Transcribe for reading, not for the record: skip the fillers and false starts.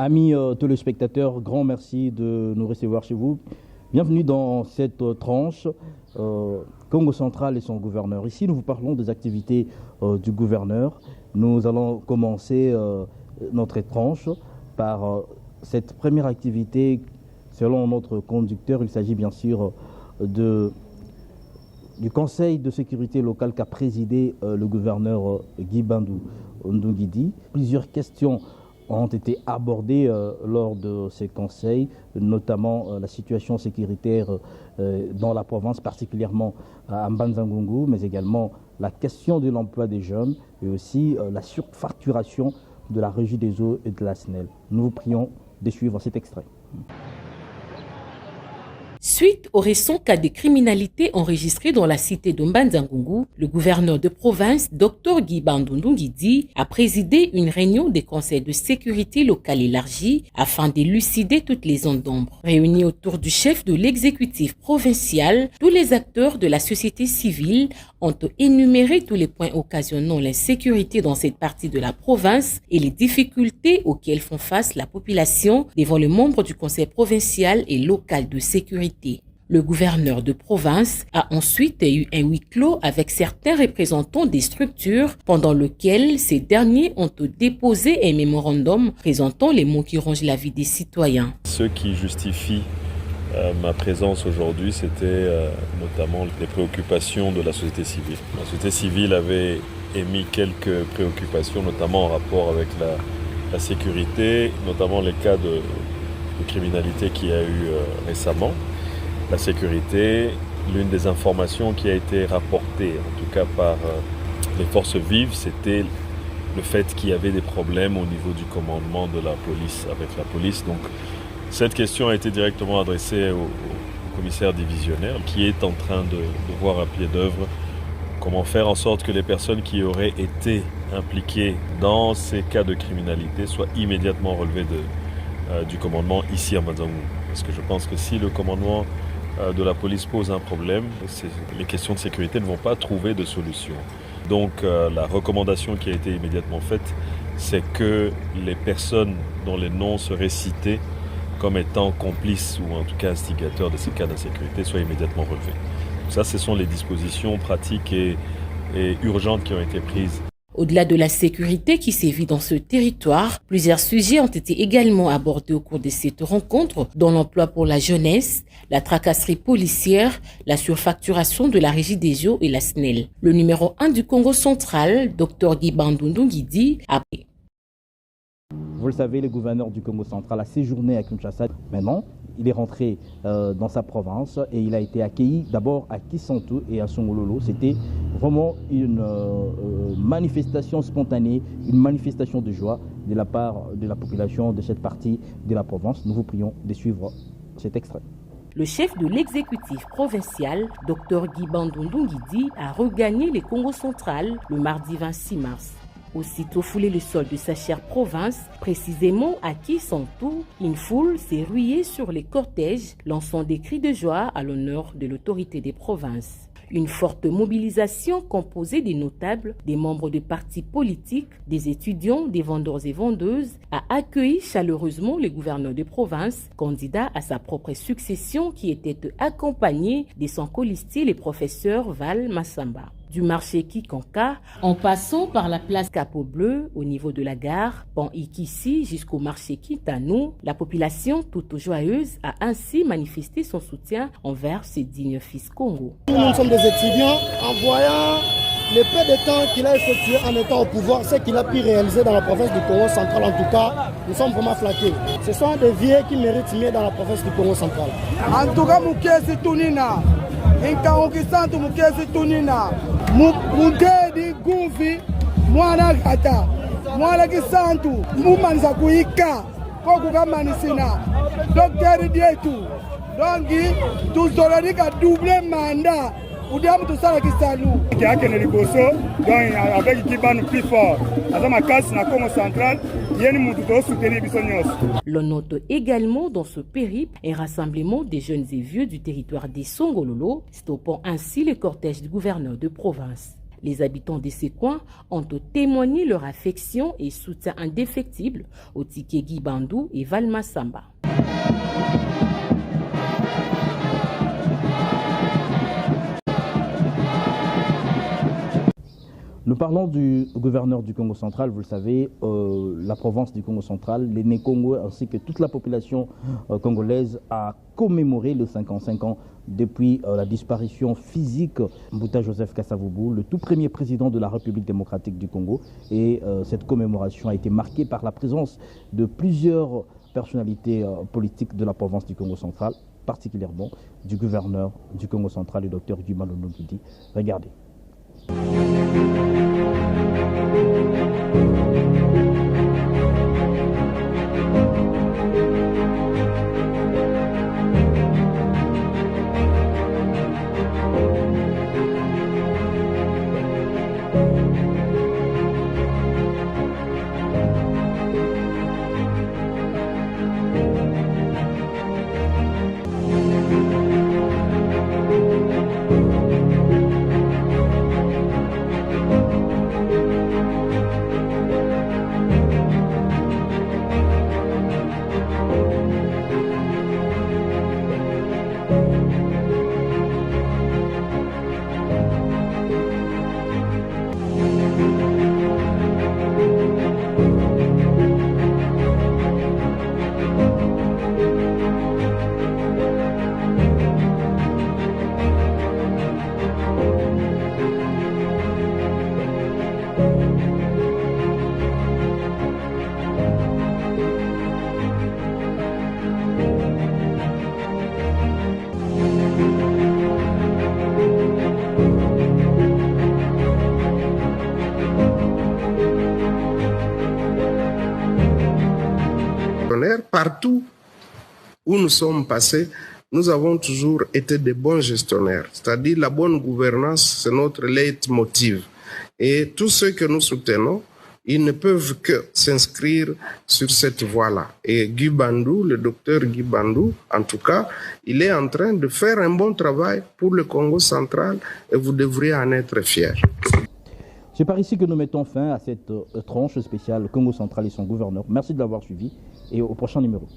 Amis téléspectateurs, grand merci de nous recevoir chez vous. Bienvenue dans cette tranche Congo central et son gouverneur. Ici, nous vous parlons des activités du gouverneur. Nous allons commencer notre tranche par cette première activité. Selon notre conducteur, il s'agit bien sûr du Conseil de sécurité locale qu'a présidé le gouverneur Guy Bandou Ndungidi. Plusieurs questions ont été abordées lors de ces conseils, notamment la situation sécuritaire dans la province, particulièrement à Mbanza-Ngungu, mais également la question de l'emploi des jeunes et aussi la surfacturation de la Régie des eaux et de la SNEL. Nous vous prions de suivre cet extrait. Suite au récent cas de criminalité enregistré dans la cité de Mbanza-Ngungu, le gouverneur de province, Dr Guy Bandou Ndungidi, a présidé une réunion des conseils de sécurité locale élargie afin d'élucider toutes les zones d'ombre. Réunis autour du chef de l'exécutif provincial, tous les acteurs de la société civile ont énuméré tous les points occasionnant l'insécurité dans cette partie de la province et les difficultés auxquelles font face la population devant les membres du conseil provincial et local de sécurité. Le gouverneur de province a ensuite eu un huis clos avec certains représentants des structures pendant lequel ces derniers ont déposé un mémorandum présentant les mots qui rongent la vie des citoyens. Ce qui justifie ma présence aujourd'hui, c'était notamment les préoccupations de la société civile. La société civile avait émis quelques préoccupations, notamment en rapport avec la sécurité, notamment les cas de criminalité qu'il y a eu récemment. La sécurité, l'une des informations qui a été rapportée, en tout cas par les forces vives, c'était le fait qu'il y avait des problèmes au niveau du commandement de la police, avec la police. Donc, cette question a été directement adressée au commissaire divisionnaire qui est en train de voir à pied d'œuvre comment faire en sorte que les personnes qui auraient été impliquées dans ces cas de criminalité soient immédiatement relevées du commandement ici à Mbanza-Ngungu. Parce que je pense que si le commandement de la police pose un problème, les questions de sécurité ne vont pas trouver de solution. Donc la recommandation qui a été immédiatement faite, c'est que les personnes dont les noms seraient cités comme étant complices ou en tout cas instigateurs de ces cas d'insécurité soient immédiatement relevés. Ça, ce sont les dispositions pratiques et urgentes qui ont été prises. Au-delà de la sécurité qui sévit dans ce territoire, plusieurs sujets ont été également abordés au cours de cette rencontre, dont l'emploi pour la jeunesse, la tracasserie policière, la surfacturation de la Régie des eaux et la SNEL. Le numéro 1 du Congo central, Dr Guy Bandou Ndungidi, a pris. Vous le savez, le gouverneur du Congo central a séjourné à Kinshasa. Maintenant, il est rentré dans sa province et il a été accueilli d'abord à Kisantu et à Songololo. C'était vraiment une manifestation spontanée, une manifestation de joie de la part de la population de cette partie de la province. Nous vous prions de suivre cet extrait. Le chef de l'exécutif provincial, Dr Guy Bandou Ndungidi, a regagné le Congo central le mardi 26 mars. Aussitôt foulé le sol de sa chère province, précisément à Kisantu, une foule s'est ruée sur les cortèges, lançant des cris de joie à l'honneur de l'autorité des provinces. Une forte mobilisation composée des notables, des membres de partis politiques, des étudiants, des vendeurs et vendeuses a accueilli chaleureusement le gouverneur de province, candidat à sa propre succession qui était accompagné de son colistier, le professeur Val Massamba. Du marché Kikanka, en passant par la place Capot Bleu au niveau de la gare, Pont Ikissi jusqu'au marché Kitano, la population toute joyeuse a ainsi manifesté son soutien envers ce digne fils Congo. Nous sommes des étudiants, en voyant le peu de temps qu'il a effectué en étant au pouvoir, ce qu'il a pu réaliser dans la province du Congo central, en tout cas, nous sommes vraiment flattés. Ce sont des vieux qui méritent mieux dans la province du Congo central. En tout cas, Moukesi Tunina, Inkaonkisantu Moukesi Tunina, Mukedi Gumfi, Mwana Gata, Mwana Kisantu, Mumanza Kuika, Kokuka Manisina, Docteur Dietu. Donc, tout cela a doublé mandat. L'on note également dans ce périple un rassemblement des jeunes et vieux du territoire des Songololo, stoppant ainsi le cortège du gouverneur de province. Les habitants de ces coins ont témoigné leur affection et soutien indéfectible au Tike Guy Bandou et Valma Samba. Nous parlons du gouverneur du Congo central, vous le savez, la province du Congo central, les Né-Congo ainsi que toute la population congolaise a commémoré le 55 ans depuis la disparition physique de Mbouta Joseph Kasavubu, le tout premier président de la République démocratique du Congo. Et cette commémoration a été marquée par la présence de plusieurs personnalités politiques de la province du Congo central, particulièrement du gouverneur du Congo central, le docteur Guy Bandou Ngidi. Regardez. Partout où nous sommes passés, nous avons toujours été de bons gestionnaires. C'est-à-dire la bonne gouvernance, c'est notre leitmotiv. Et tous ceux que nous soutenons, ils ne peuvent que s'inscrire sur cette voie-là. Et Guy Bandou, le docteur Guy Bandou, en tout cas, il est en train de faire un bon travail pour le Congo central et vous devriez en être fiers. C'est par ici que nous mettons fin à cette tranche spéciale Congo central et son gouverneur. Merci de l'avoir suivi et au prochain numéro.